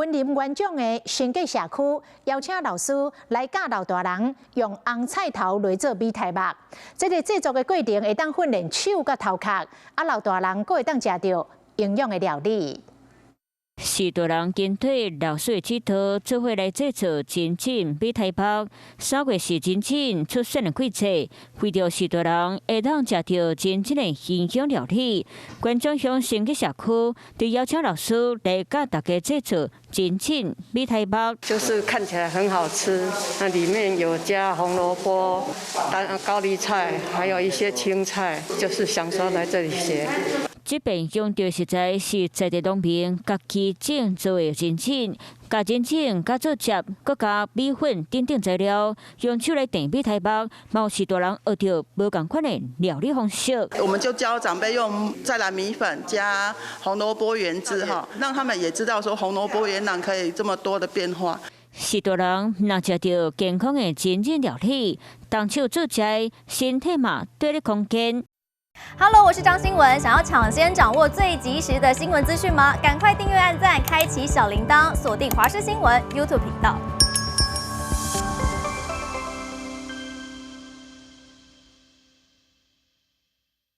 云林园长的新界社区邀请老师来教老大人用红菜头来做米苔目。这个制作的过程会当训练手甲头壳，老大人阁会当食到营养的料理。 是大人跟体老水指导做伙来制作真正米苔目。3月是真正出选的季节，为着是大人会当食到真正的营养料理，关中乡新界社区就邀请老师来教大家制作真正米苔目。就是看起来很好吃，那里面有加红萝卜、高丽菜，还有一些青菜，就是想说来这里学。 这边用到食材是在地农民家己种做的真正，加真正加做汁，搁加米粉等等材料，用手来炖米苔目，嘛是大人学到无共款的料理方式。我们就教长辈用再来米粉加红萝卜原汁哈，让他们也知道说红萝卜原来可以这么多的变化。 是大人若食到健康的真正料理，动手做食，身体嘛对你空间。 Hello， 我是张新文。想要抢先掌握最及时的新闻资讯吗？赶快订阅、按赞、开启小铃铛，锁定华视新闻 YouTube 频道。